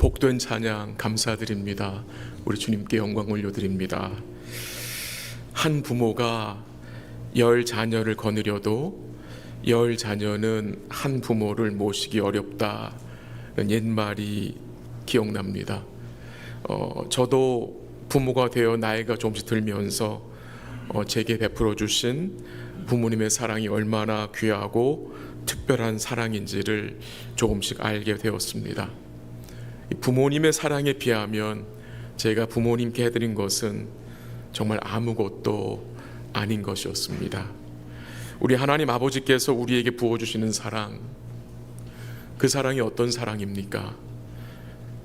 복된 찬양 감사드립니다. 우리 주님께 영광 올려드립니다. 한 부모가 10자녀를 거느려도 10자녀는 한 부모를 모시기 어렵다는 옛말이 기억납니다. 저도 부모가 되어 나이가 조금씩 들면서 제게 베풀어 주신 부모님의 사랑이 얼마나 귀하고 특별한 사랑인지를 조금씩 알게 되었습니다. 부모님의 사랑에 비하면 제가 부모님께 해드린 것은 정말 아무것도 아닌 것이었습니다. 우리 하나님 아버지께서 우리에게 부어주시는 사랑, 그 사랑이 어떤 사랑입니까?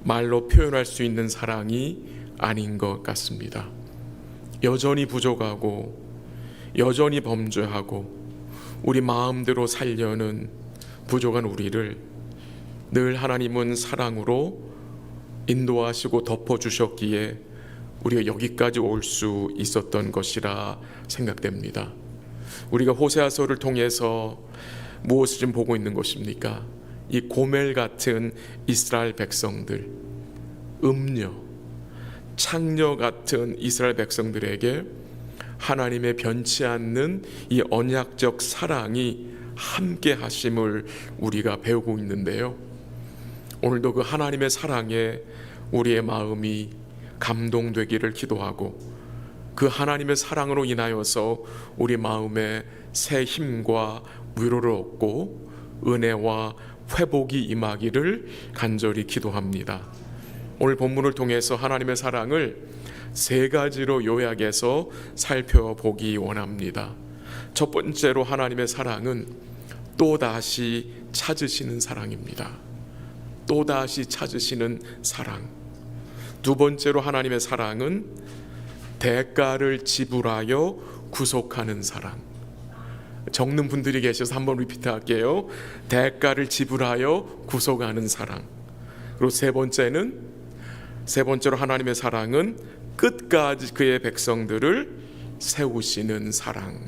말로 표현할 수 있는 사랑이 아닌 것 같습니다. 여전히 부족하고 여전히 범죄하고 우리 마음대로 살려는 부족한 우리를 늘 하나님은 사랑으로 인도하시고 덮어주셨기에 우리가 여기까지 올 수 있었던 것이라 생각됩니다. 우리가 호세아서를 통해서 무엇을 좀 보고 있는 것입니까? 이 고멜 같은 이스라엘 백성들, 창녀 같은 이스라엘 백성들에게 하나님의 변치 않는 이 언약적 사랑이 함께 하심을 우리가 배우고 있는데요. 오늘도 그 하나님의 사랑에 우리의 마음이 감동되기를 기도하고 그 하나님의 사랑으로 인하여서 우리 마음에 새 힘과 위로를 얻고 은혜와 회복이 임하기를 간절히 기도합니다. 오늘 본문을 통해서 하나님의 사랑을 세 가지로 요약해서 살펴보기 원합니다. 첫 번째로 하나님의 사랑은 또다시 찾으시는 사랑입니다. 또다시 찾으시는 사랑. 두 번째로 하나님의 사랑은 대가를 지불하여 구속하는 사랑. 적는 분들이 계셔서 한번 리피트 할게요. 대가를 지불하여 구속하는 사랑. 그리고 세 번째로 하나님의 사랑은 끝까지 그의 백성들을 세우시는 사랑.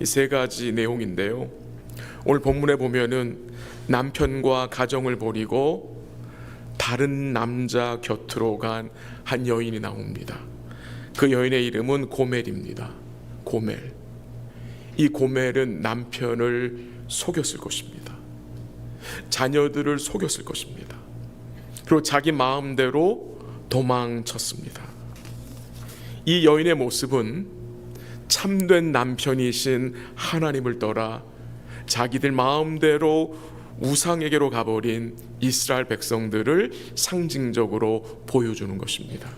이 세 가지 내용인데요. 오늘 본문에 보면은 남편과 가정을 버리고 다른 남자 곁으로 간 한 여인이 나옵니다. 그 여인의 이름은 고멜입니다. 고멜. 이 고멜은 남편을 속였을 것입니다. 자녀들을 속였을 것입니다. 그리고 자기 마음대로 도망쳤습니다. 이 여인의 모습은 참된 남편이신 하나님을 떠나 자기들 마음대로 우상에게로 가버린 이스라엘 백성들을 상징적으로 보여주는 것입니다.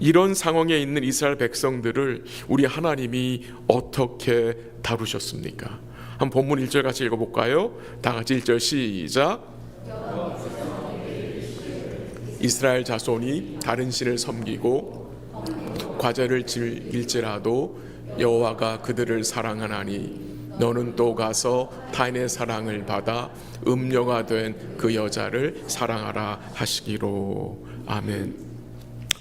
이런 상황에 있는 이스라엘 백성들을 우리 하나님이 어떻게 다루셨습니까? 한 본문 1절 같이 읽어볼까요? 다 같이 1절 시작. 이스라엘 자손이 다른 신을 섬기고 과제를 즐길지라도 여호와가 그들을 사랑하나니 너는 또 가서 타인의 사랑을 받아 음녀가 된 그 여자를 사랑하라 하시기로. 아멘.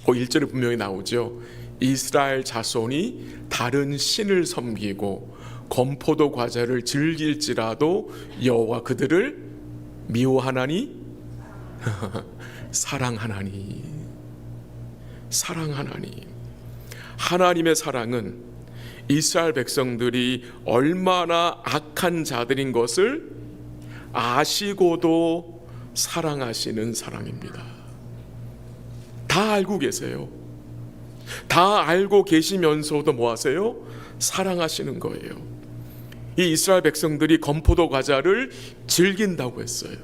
1절에 분명히 나오죠. 이스라엘 자손이 다른 신을 섬기고 건포도 과자를 즐길지라도 여호와 그들을 미워하나니 사랑하나니. 하나님의 사랑은 이스라엘 백성들이 얼마나 악한 자들인 것을 아시고도 사랑하시는 사랑입니다. 다 알고 계세요. 다 알고 계시면서도 뭐 하세요? 사랑하시는 거예요. 이 이스라엘 백성들이 건포도 과자를 즐긴다고 했어요.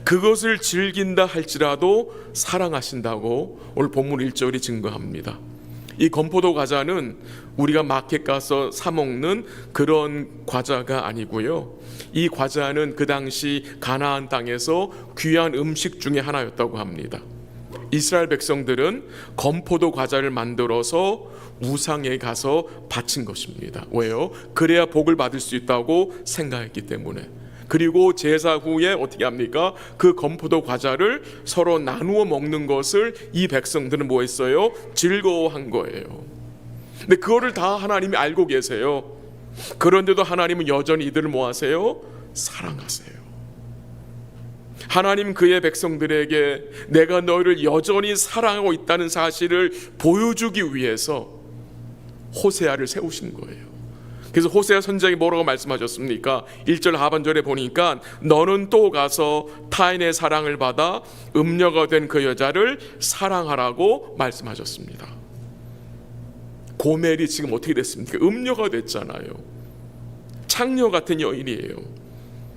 그것을 즐긴다 할지라도 사랑하신다고 오늘 본문 1절이 증거합니다. 이 건포도 과자는 우리가 마켓 가서 사 먹는 그런 과자가 아니고요. 이 과자는 그 당시 가나안 땅에서 귀한 음식 중에 하나였다고 합니다. 이스라엘 백성들은 건포도 과자를 만들어서 우상에 가서 바친 것입니다. 왜요? 그래야 복을 받을 수 있다고 생각했기 때문에. 그리고 제사 후에 어떻게 합니까? 그 건포도 과자를 서로 나누어 먹는 것을 이 백성들은 뭐 했어요? 즐거워한 거예요. 근데 그거를 다 하나님이 알고 계세요. 그런데도 하나님은 여전히 이들을 뭐 하세요? 사랑하세요. 하나님 그의 백성들에게 내가 너희를 여전히 사랑하고 있다는 사실을 보여주기 위해서 호세아를 세우신 거예요. 그래서 호세아 선지자가 뭐라고 말씀하셨습니까? 1절 하반절에 보니까 너는 또 가서 타인의 사랑을 받아 음녀가 된 그 여자를 사랑하라고 말씀하셨습니다. 고멜이 지금 어떻게 됐습니까? 음녀가 됐잖아요. 창녀 같은 여인이에요.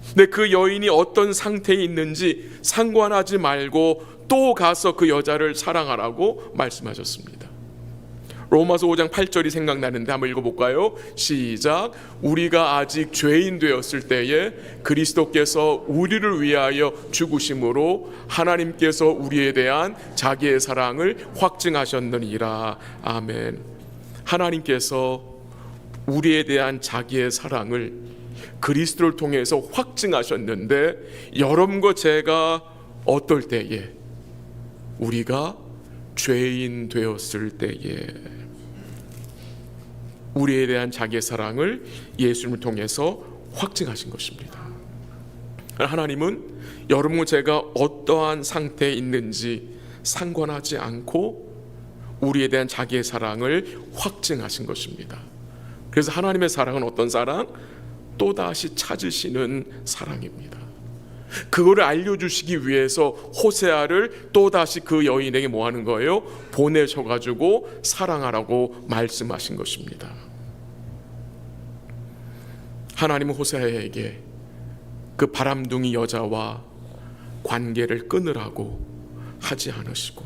근데 그 여인이 어떤 상태에 있는지 상관하지 말고 또 가서 그 여자를 사랑하라고 말씀하셨습니다. 로마서 5장 8절이 생각나는데 한번 읽어볼까요? 시작. 우리가 아직 죄인 되었을 때에 그리스도께서 우리를 위하여 죽으심으로 하나님께서 우리에 대한 자기의 사랑을 확증하셨느니라. 아멘. 하나님께서 우리에 대한 자기의 사랑을 그리스도를 통해서 확증하셨는데, 여러분과 제가 어떨 때에? 우리가 죄인 되었을 때에 우리에 대한 자기의 사랑을 예수님을 통해서 확증하신 것입니다. 하나님은 여러분과 제가 어떠한 상태에 있는지 상관하지 않고 우리에 대한 자기의 사랑을 확증하신 것입니다. 그래서 하나님의 사랑은 어떤 사랑? 또다시 찾으시는 사랑입니다. 그거를 알려주시기 위해서 호세아를 또다시 그 여인에게 뭐 하는 거예요? 보내셔가지고 사랑하라고 말씀하신 것입니다. 하나님은 호세아에게 그 바람둥이 여자와 관계를 끊으라고 하지 않으시고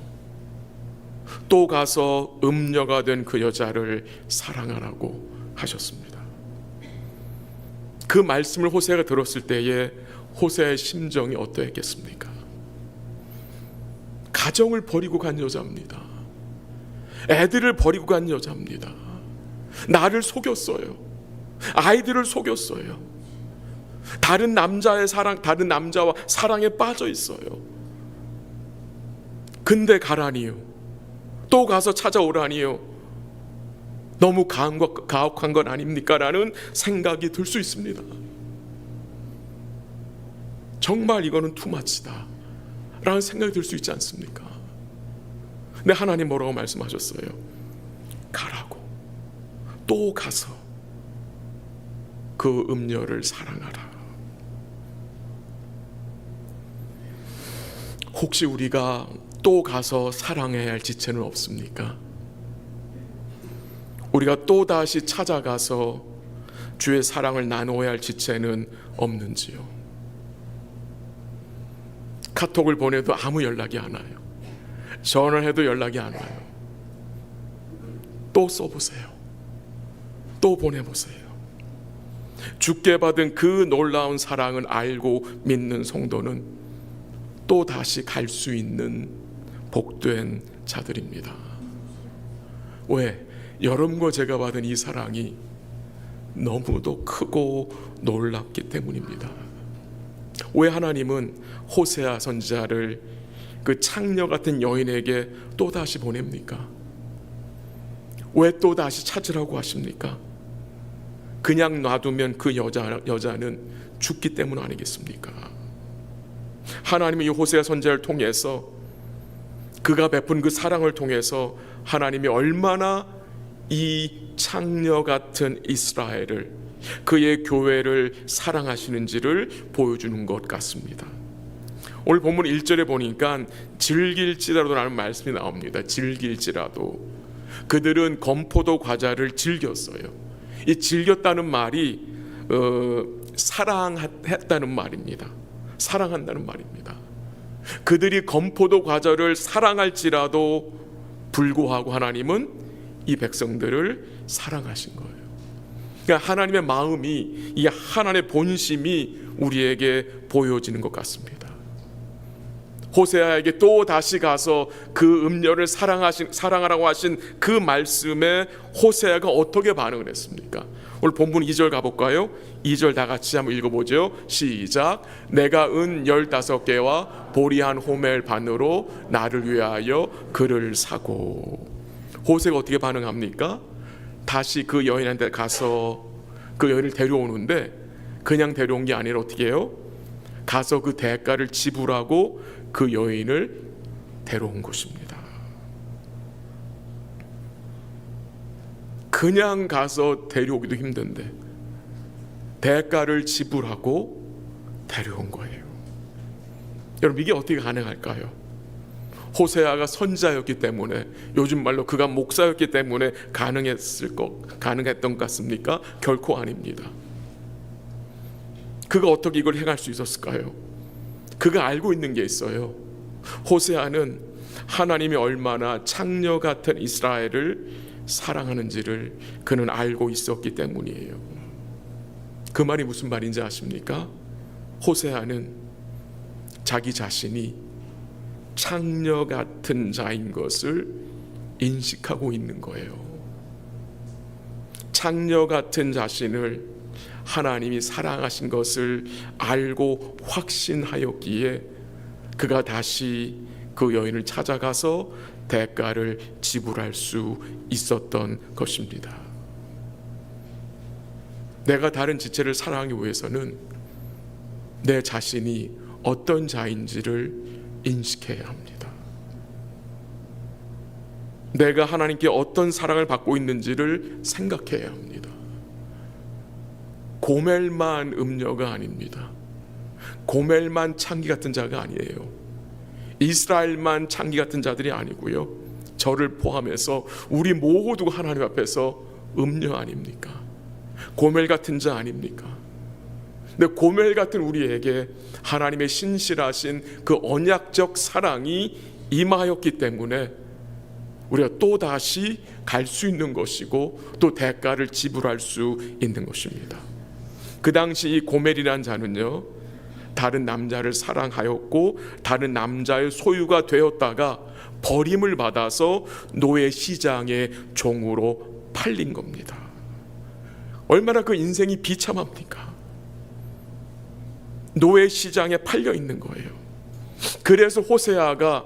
또 가서 음녀가 된 그 여자를 사랑하라고 하셨습니다. 그 말씀을 호세아가 들었을 때에 호세아의 심정이 어떠했겠습니까? 가정을 버리고 간 여자입니다. 애들을 버리고 간 여자입니다. 나를 속였어요. 아이들을 속였어요. 다른 남자의 사랑, 다른 남자와 사랑에 빠져 있어요. 근데 가라니요. 또 가서 찾아오라니요. 너무 가혹한 건 아닙니까? 라는 생각이 들 수 있습니다. 정말 이거는 투마치다 라는 생각이 들 수 있지 않습니까? 근데 하나님 뭐라고 말씀하셨어요? 가라고. 또 가서 그 음녀를 사랑하라. 혹시 우리가 또 가서 사랑해야 할 지체는 없습니까? 우리가 또다시 찾아가서 주의 사랑을 나누어야 할 지체는 없는지요? 카톡을 보내도 아무 연락이 안 와요. 전화해도 연락이 안 와요. 또 써보세요. 또 보내보세요. 주께 받은 그 놀라운 사랑을 알고 믿는 성도는 또 다시 갈 수 있는 복된 자들입니다. 왜? 여러분과 제가 받은 이 사랑이 너무도 크고 놀랍기 때문입니다. 왜 하나님은 호세아 선지자를 그 창녀 같은 여인에게 또다시 보냅니까? 왜 또다시 찾으라고 하십니까? 그냥 놔두면 그 여자는 죽기 때문 아니겠습니까? 하나님이 이 호세아 선지자를 통해서 그가 베푼 그 사랑을 통해서 하나님이 얼마나 이 창녀 같은 이스라엘을, 그의 교회를 사랑하시는지를 보여주는 것 같습니다. 오늘 본문 1절에 보니까 즐길지라도라는 말씀이 나옵니다. 즐길지라도. 그들은 건포도 과자를 즐겼어요. 이 즐겼다는 말이 사랑했다는 말입니다. 사랑한다는 말입니다. 그들이 건포도 과자를 사랑할지라도 불구하고 하나님은 이 백성들을 사랑하신 거예요. 그러니까 하나님의 마음이, 이 하나님의 본심이 우리에게 보여지는 것 같습니다. 호세아에게 또 다시 가서 그 음녀를 사랑하라고 하신 그 말씀에 호세아가 어떻게 반응을 했습니까? 오늘 본문 2절 가볼까요? 2절 다 같이 한번 읽어보죠. 시작. 내가 은 15개와 보리한 호멜 반으로 나를 위하여 그를 사고. 호세가 어떻게 반응합니까? 다시 그 여인한테 가서 그 여인을 데려오는데 그냥 데려온 게 아니라 어떻게 해요? 가서 그 대가를 지불하고 그 여인을 데려온 것입니다. 그냥 가서 데려오기도 힘든데 대가를 지불하고 데려온 거예요. 여러분, 이게 어떻게 가능할까요? 호세아가 선지자였기 때문에, 요즘 말로 그가 목사였기 때문에 가능했던 것 같습니까? 결코 아닙니다. 그가 어떻게 이걸 행할 수 있었을까요? 그가 알고 있는 게 있어요. 호세아는 하나님이 얼마나 창녀 같은 이스라엘을 사랑하는지를 그는 알고 있었기 때문이에요. 그 말이 무슨 말인지 아십니까? 호세아는 자기 자신이 창녀 같은 자인 것을 인식하고 있는 거예요. 창녀 같은 자신을 하나님이 사랑하신 것을 알고 확신하였기에 그가 다시 그 여인을 찾아가서 대가를 지불할 수 있었던 것입니다. 내가 다른 지체를 사랑하기 위해서는 내 자신이 어떤 자인지를 인식해야 합니다. 내가 하나님께 어떤 사랑을 받고 있는지를 생각해야 합니다. 고멜만 음녀가 아닙니다. 고멜만 창기 같은 자가 아니에요. 이스라엘만 창기 같은 자들이 아니고요, 저를 포함해서 우리 모두가 하나님 앞에서 음녀 아닙니까? 고멜 같은 자 아닙니까? 근데 고멜 같은 우리에게 하나님의 신실하신 그 언약적 사랑이 임하였기 때문에 우리가 또다시 갈 수 있는 것이고 또 대가를 지불할 수 있는 것입니다. 그 당시 이 고멜이라는 자는요, 다른 남자를 사랑하였고 다른 남자의 소유가 되었다가 버림을 받아서 노예 시장의 종으로 팔린 겁니다. 얼마나 그 인생이 비참합니까? 노예 시장에 팔려 있는 거예요. 그래서 호세아가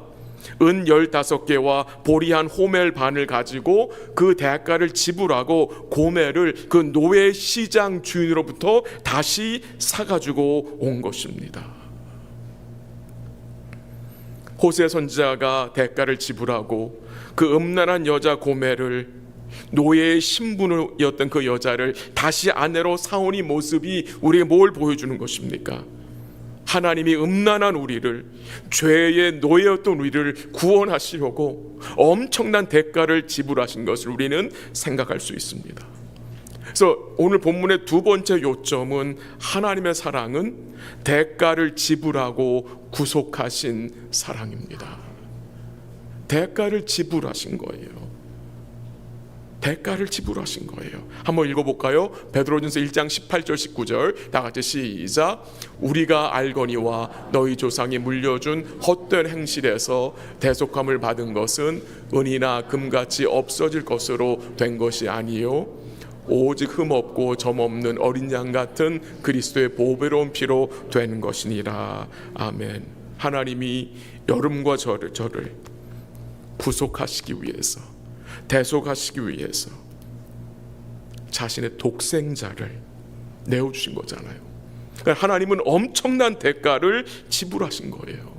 은 15개와 보리한 호멜 반을 가지고 그 대가를 지불하고 고멜을 그 노예 시장 주인으로부터 다시 사가지고 온 것입니다. 호세 선지자가 대가를 지불하고 그 음란한 여자 고멜을, 노예의 신분이었던 그 여자를 다시 아내로 사오니 모습이 우리에게 뭘 보여주는 것입니까? 하나님이 음란한 우리를, 죄의 노예였던 우리를 구원하시려고 엄청난 대가를 지불하신 것을 우리는 생각할 수 있습니다. 그래서 오늘 본문의 두 번째 요점은 하나님의 사랑은 대가를 지불하고 구속하신 사랑입니다. 대가를 지불하신 거예요. 대가를 지불하신 거예요. 한번 읽어볼까요? 베드로전서 1장 18절 19절 다 같이 시작. 우리가 알거니와 너희 조상이 물려준 헛된 행실에서 대속함을 받은 것은 은이나 금같이 없어질 것으로 된 것이 아니요 오직 흠없고 점없는 어린 양 같은 그리스도의 보배로운 피로 된 것이니라. 아멘. 하나님이 여러분과 저를 구속하시기 위해서, 대속하시기 위해서 자신의 독생자를 내어주신 거잖아요. 그러니까 하나님은 엄청난 대가를 지불하신 거예요.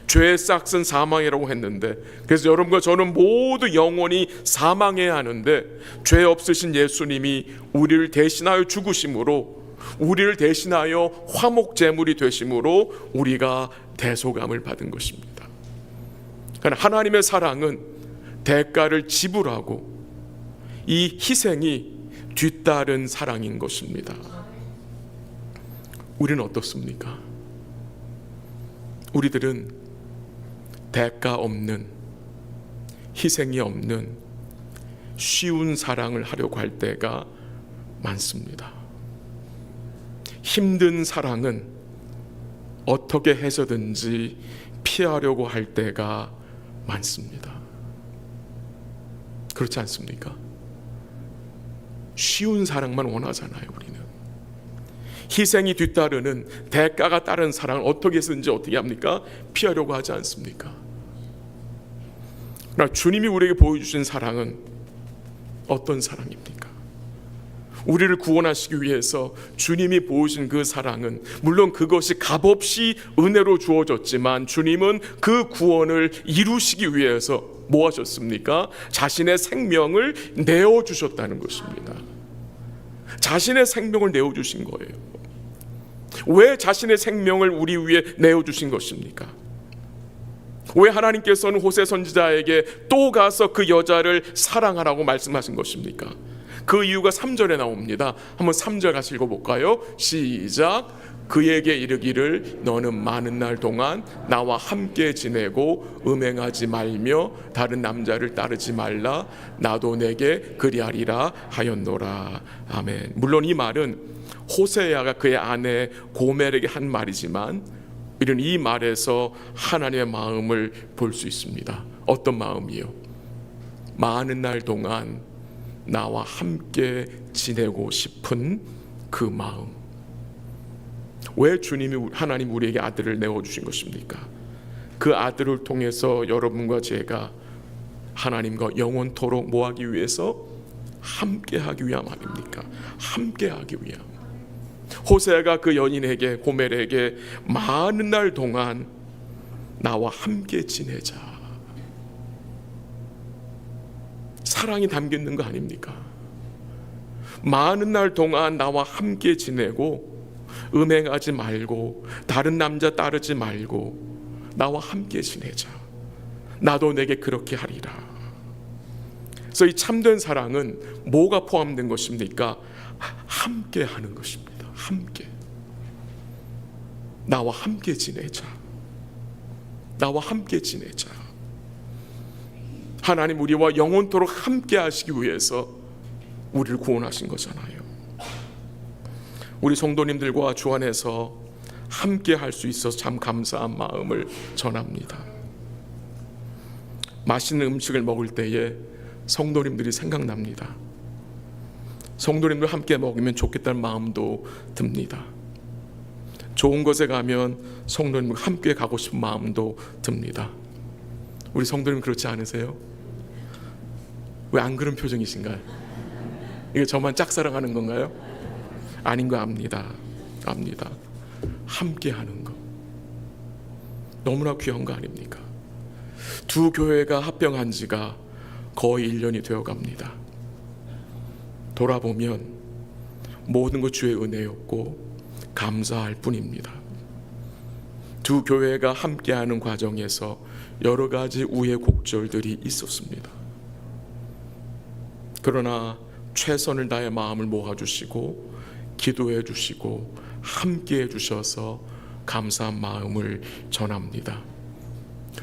죄의 싹은 사망이라고 했는데, 그래서 여러분과 저는 모두 영원히 사망해야 하는데 죄 없으신 예수님이 우리를 대신하여 죽으심으로, 우리를 대신하여 화목제물이 되심으로 우리가 대속함을 받은 것입니다. 그러니까 하나님의 사랑은 대가를 지불하고 이 희생이 뒤따른 사랑인 것입니다. 우리는 어떻습니까? 우리들은 대가 없는, 희생이 없는 쉬운 사랑을 하려고 할 때가 많습니다. 힘든 사랑은 어떻게 해서든지 피하려고 할 때가 많습니다. 그렇지 않습니까? 쉬운 사랑만 원하잖아요. 우리는 희생이 뒤따르는, 대가가 따른 사랑을 어떻게 해서든지 어떻게 합니까? 피하려고 하지 않습니까? 그러나 주님이 우리에게 보여주신 사랑은 어떤 사랑입니까? 우리를 구원하시기 위해서 주님이 보여준 그 사랑은 물론 그것이 값없이 은혜로 주어졌지만 주님은 그 구원을 이루시기 위해서 뭐 하셨습니까? 자신의 생명을 내어주셨다는 것입니다. 자신의 생명을 내어주신 거예요. 왜 자신의 생명을 우리 위해 내어주신 것입니까? 왜 하나님께서는 호세 선지자에게 또 가서 그 여자를 사랑하라고 말씀하신 것입니까? 그 이유가 3절에 나옵니다. 한번 3절 같이 읽어볼까요? 시작. 그에게 이르기를 너는 많은 날 동안 나와 함께 지내고 음행하지 말며 다른 남자를 따르지 말라. 나도 내게 그리하리라 하였노라. 아멘. 물론 이 말은 호세아가 그의 아내 고멜에게 한 말이지만 이런 이 말에서 하나님의 마음을 볼 수 있습니다. 어떤 마음이요? 많은 날 동안 나와 함께 지내고 싶은 그 마음. 왜 주님이 하나님 우리에게 아들을 내어주신 것입니까? 그 아들을 통해서 여러분과 제가 하나님과 영원토록 뭐하기 위해서? 함께하기 위함 아닙니까? 함께하기 위함. 호세아가 그 여인에게 고멜에게 많은 날 동안 나와 함께 지내자. 사랑이 담겨 있는 거 아닙니까? 많은 날 동안 나와 함께 지내고 음행하지 말고 다른 남자 따르지 말고 나와 함께 지내자. 나도 내게 그렇게 하리라. 그래서 이 참된 사랑은 뭐가 포함된 것입니까? 함께 하는 것입니다. 함께. 나와 함께 지내자. 나와 함께 지내자. 하나님 우리와 영원토록 함께 하시기 위해서 우리를 구원하신 거잖아요. 우리 성도님들과 주 안에서 함께 할 수 있어서 참 감사한 마음을 전합니다. 맛있는 음식을 먹을 때에 성도님들이 생각납니다. 성도님들 함께 먹으면 좋겠다는 마음도 듭니다. 좋은 곳에 가면 성도님과 함께 가고 싶은 마음도 듭니다. 우리 성도님 그렇지 않으세요? 왜 안 그런 표정이신가요? 이게 저만 짝사랑하는 건가요? 아닌 거 압니다. 함께 하는 거 너무나 귀한 거 아닙니까? 두 교회가 합병한 지가 거의 1년이 되어 갑니다. 돌아보면 모든 것 주의 은혜였고 감사할 뿐입니다. 두 교회가 함께하는 과정에서 여러 가지 우여곡절들이 있었습니다. 그러나 최선을 다해 마음을 모아주시고 기도해 주시고 함께해 주셔서 감사한 마음을 전합니다.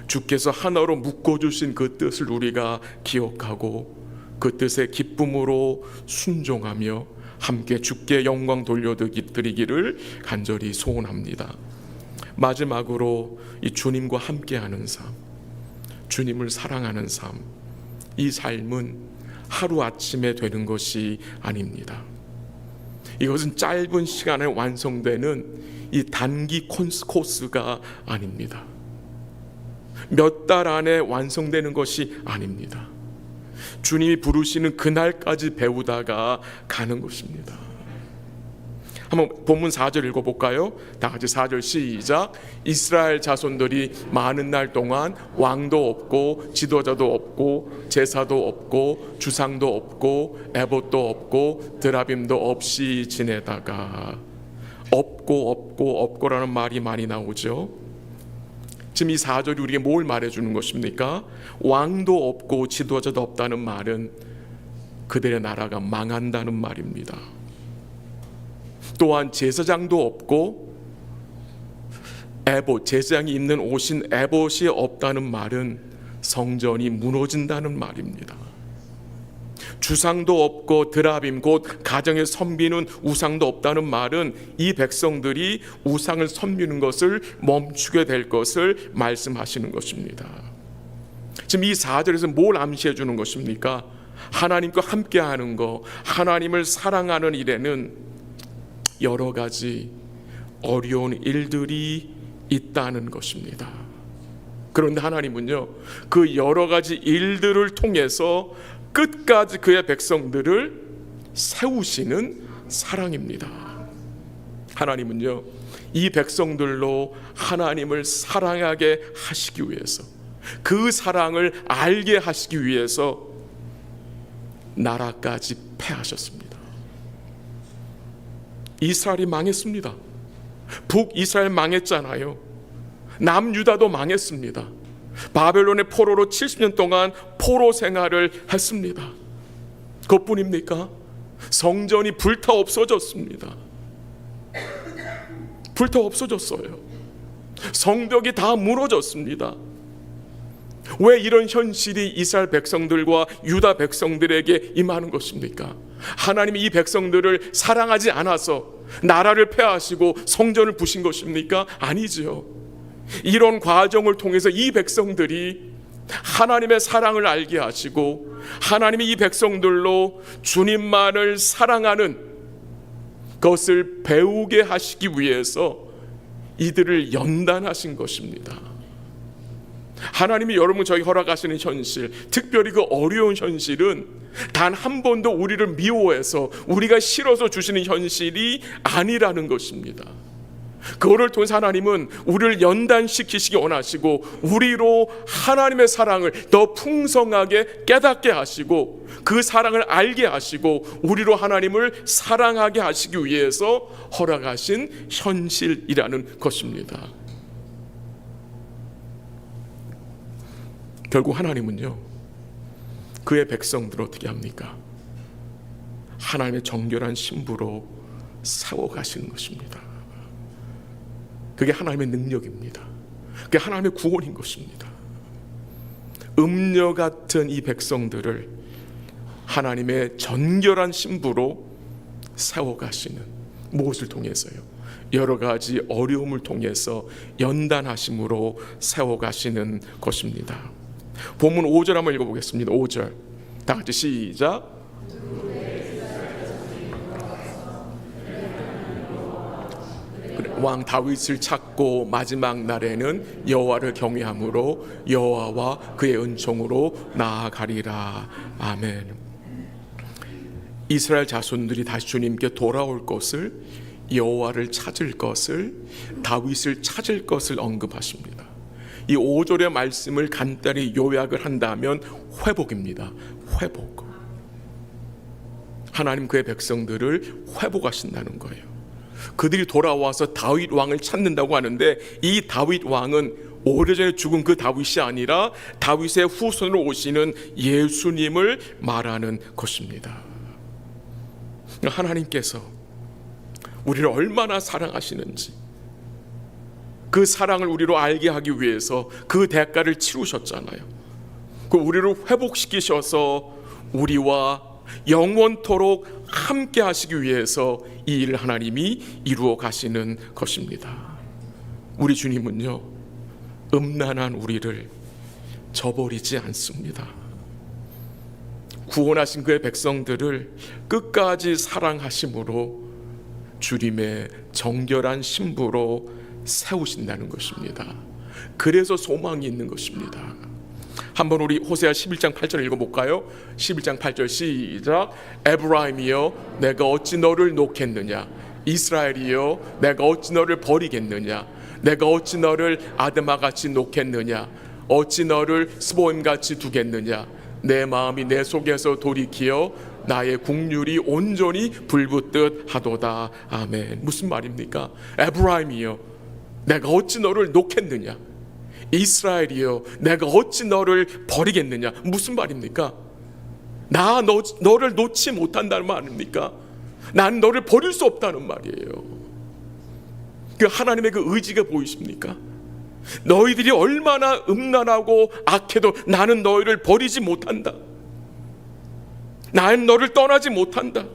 주께서 하나로 묶어주신 그 뜻을 우리가 기억하고 그 뜻에 기쁨으로 순종하며 함께 주께 영광 돌려드리기를 간절히 소원합니다. 마지막으로 이 주님과 함께하는 삶, 주님을 사랑하는 삶, 이 삶은 하루아침에 되는 것이 아닙니다. 이것은 짧은 시간에 완성되는 이 단기 코스가 아닙니다. 몇 달 안에 완성되는 것이 아닙니다. 주님이 부르시는 그날까지 배우다가 가는 것입니다. 한번 본문 4절 읽어볼까요? 다 같이 4절 시작. 이스라엘 자손들이 많은 날 동안 왕도 없고 지도자도 없고 제사도 없고 주상도 없고 에봇도 없고 드라빔도 없이 지내다가 없고라는 말이 많이 나오죠. 지금 이 4절이 우리에게 뭘 말해주는 것입니까? 왕도 없고 지도자도 없다는 말은 그들의 나라가 망한다는 말입니다. 또한 제사장도 없고 에봇, 제사장이 입는 옷인 에봇이 없다는 말은 성전이 무너진다는 말입니다. 주상도 없고 드라빔, 곧 가정에 섬기는 우상도 없다는 말은 이 백성들이 우상을 섬기는 것을 멈추게 될 것을 말씀하시는 것입니다. 지금 이 4절에서 뭘 암시해 주는 것입니까? 하나님과 함께하는 것, 하나님을 사랑하는 일에는 여러 가지 어려운 일들이 있다는 것입니다. 그런데 하나님은요, 그 여러 가지 일들을 통해서 끝까지 그의 백성들을 세우시는 사랑입니다. 하나님은요, 이 백성들로 하나님을 사랑하게 하시기 위해서, 그 사랑을 알게 하시기 위해서 나라까지 패하셨습니다. 이스라엘이 망했습니다. 북이스라엘 망했잖아요. 남유다도 망했습니다. 바벨론의 포로로 70년 동안 포로 생활을 했습니다. 그것뿐입니까? 성전이 불타 없어졌습니다. 불타 없어졌어요. 성벽이 다 무너졌습니다. 왜 이런 현실이 이스라엘 백성들과 유다 백성들에게 임하는 것입니까? 하나님이 이 백성들을 사랑하지 않아서 나라를 폐하시고 성전을 부신 것입니까? 아니지요. 이런 과정을 통해서 이 백성들이 하나님의 사랑을 알게 하시고, 하나님이 이 백성들로 주님만을 사랑하는 것을 배우게 하시기 위해서 이들을 연단하신 것입니다. 하나님이 여러분 저에게 허락하시는 현실, 특별히 그 어려운 현실은 단 한 번도 우리를 미워해서, 우리가 싫어서 주시는 현실이 아니라는 것입니다. 그거를 통해서 하나님은 우리를 연단시키시기 원하시고, 우리로 하나님의 사랑을 더 풍성하게 깨닫게 하시고, 그 사랑을 알게 하시고, 우리로 하나님을 사랑하게 하시기 위해서 허락하신 현실이라는 것입니다. 결국 하나님은요, 그의 백성들을 어떻게 합니까? 하나님의 정결한 신부로 세워가시는 것입니다. 그게 하나님의 능력입니다. 그게 하나님의 구원인 것입니다. 음녀 같은 이 백성들을 하나님의 정결한 신부로 세워가시는, 무엇을 통해서요? 여러 가지 어려움을 통해서 연단하심으로 세워가시는 것입니다. 본문 5절 한번 읽어보겠습니다. 5절 다 같이 시작. 왕 다윗을 찾고 마지막 날에는 여호와를 경외함으로 여호와와 그의 은총으로 나아가리라. 아멘. 이스라엘 자손들이 다시 주님께 돌아올 것을, 여호와를 찾을 것을, 다윗을 찾을 것을 언급하십니다. 이 5절의 말씀을 간단히 요약을 한다면 회복입니다. 회복. 하나님 그의 백성들을 회복하신다는 거예요. 그들이 돌아와서 다윗 왕을 찾는다고 하는데, 이 다윗 왕은 오래전에 죽은 그 다윗이 아니라 다윗의 후손으로 오시는 예수님을 말하는 것입니다. 하나님께서 우리를 얼마나 사랑하시는지, 그 사랑을 우리로 알게 하기 위해서 그 대가를 치르셨잖아요. 그 우리를 회복시키셔서 우리와 영원토록 함께 하시기 위해서 이 일을 하나님이 이루어 가시는 것입니다. 우리 주님은요, 음란한 우리를 저버리지 않습니다. 구원하신 그의 백성들을 끝까지 사랑하심으로 주님의 정결한 신부로 세우신다는 것입니다. 그래서 소망이 있는 것입니다. 한번 우리 호세아 11장 8절 읽어볼까요? 11장 8절 시작. 에브라임이여 내가 어찌 너를 놓겠느냐, 이스라엘이여 내가 어찌 너를 버리겠느냐, 내가 어찌 너를 아드마같이 놓겠느냐, 어찌 너를 스보임같이 두겠느냐, 내 마음이 내 속에서 돌이키어 나의 국률이 온전히 불붙듯 하도다. 아멘. 무슨 말입니까? 에브라임이여 내가 어찌 너를 놓겠느냐, 이스라엘이여 내가 어찌 너를 버리겠느냐. 무슨 말입니까? 너를 놓지 못한다는 말입니까? 난 너를 버릴 수 없다는 말이에요. 그 하나님의 그 의지가 보이십니까? 너희들이 얼마나 음란하고 악해도 나는 너희를 버리지 못한다. 나는 너를 떠나지 못한다.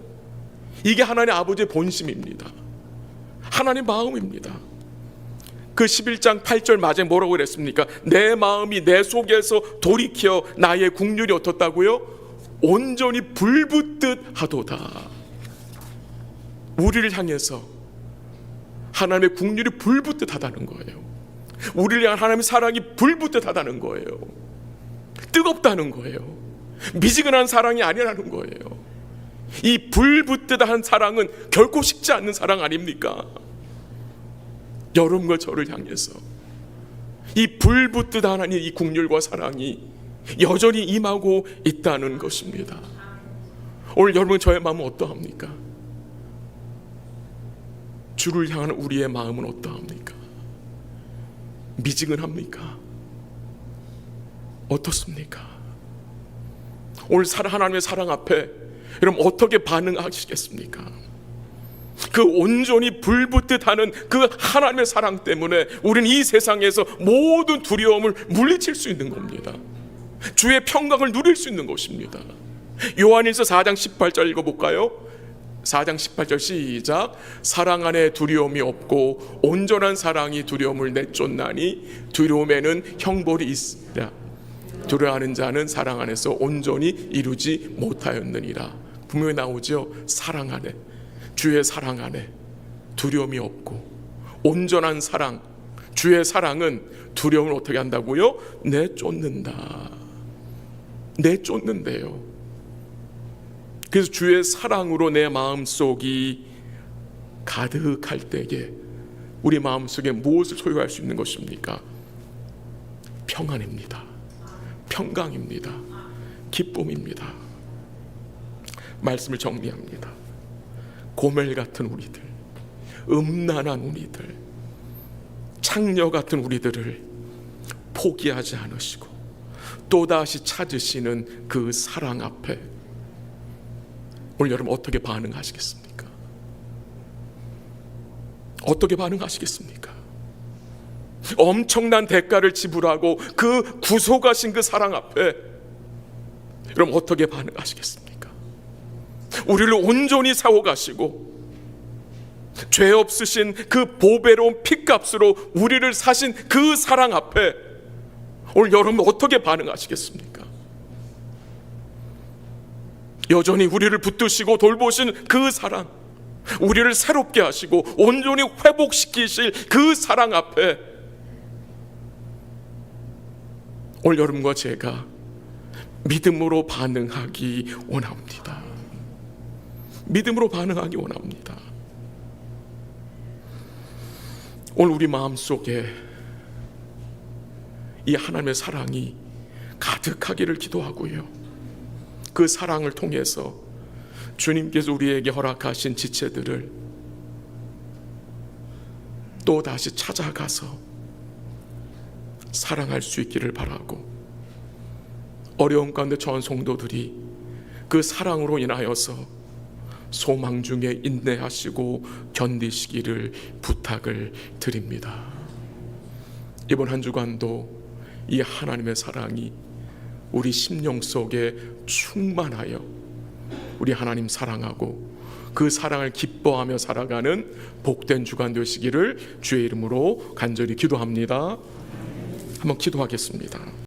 이게 하나님 아버지의 본심입니다. 하나님 마음입니다. 그 11장 8절 마지막에 뭐라고 그랬습니까? 내 마음이 내 속에서 돌이켜 나의 국률이 어떻다고요? 온전히 불붙듯 하도다. 우리를 향해서 하나님의 국률이 불붙듯 하다는 거예요. 우리를 향한 하나님의 사랑이 불붙듯 하다는 거예요. 뜨겁다는 거예요. 미지근한 사랑이 아니라는 거예요. 이 불붙듯한 사랑은 결코 식지 않는 사랑 아닙니까? 여러분과 저를 향해서 이 불붙듯한 하나님 이 국률과 사랑이 여전히 임하고 있다는 것입니다. 오늘 여러분 저의 마음은 어떠합니까? 주를 향한 우리의 마음은 어떠합니까? 미지근합니까? 어떻습니까? 오늘 하나님의 사랑 앞에 여러분 어떻게 반응하시겠습니까? 그 온전히 불붙듯 하는 그 하나님의 사랑 때문에 우리는 이 세상에서 모든 두려움을 물리칠 수 있는 겁니다. 주의 평강을 누릴 수 있는 것입니다. 요한일서 4장 18절 읽어볼까요? 4장 18절 시작. 사랑 안에 두려움이 없고 온전한 사랑이 두려움을 내쫓나니 두려움에는 형벌이 있으라. 두려워하는 자는 사랑 안에서 온전히 이루지 못하였느니라. 분명히 나오죠. 사랑 안에, 주의 사랑 안에 두려움이 없고 온전한 사랑, 주의 사랑은 두려움을 어떻게 한다고요? 내쫓는다. 내쫓는데요. 그래서 주의 사랑으로 내 마음속이 가득할 때에 우리 마음속에 무엇을 소유할 수 있는 것입니까? 평안입니다. 평강입니다. 기쁨입니다. 말씀을 정리합니다. 고멜 같은 우리들, 음란한 우리들, 창녀 같은 우리들을 포기하지 않으시고 또다시 찾으시는 그 사랑 앞에 오늘 여러분 어떻게 반응하시겠습니까? 어떻게 반응하시겠습니까? 엄청난 대가를 지불하고 그 구속하신 그 사랑 앞에 여러분 어떻게 반응하시겠습니까? 우리를 온전히 사고 가시고 죄 없으신 그 보배로운 핏값으로 우리를 사신 그 사랑 앞에 오늘 여러분 어떻게 반응하시겠습니까? 여전히 우리를 붙드시고 돌보신 그 사랑, 우리를 새롭게 하시고 온전히 회복시키실 그 사랑 앞에 오늘 여러분과 제가 믿음으로 반응하기 원합니다. 믿음으로 반응하기 원합니다. 오늘 우리 마음속에 이 하나님의 사랑이 가득하기를 기도하고요. 그 사랑을 통해서 주님께서 우리에게 허락하신 지체들을 또 다시 찾아가서 사랑할 수 있기를 바라고, 어려운 가운데 처한 성도들이 그 사랑으로 인하여서 소망 중에 인내하시고 견디시기를 부탁을 드립니다. 이번 한 주간도 이 하나님의 사랑이 우리 심령 속에 충만하여 우리 하나님 사랑하고 그 사랑을 기뻐하며 살아가는 복된 주간 되시기를 주의 이름으로 간절히 기도합니다. 한번 기도하겠습니다.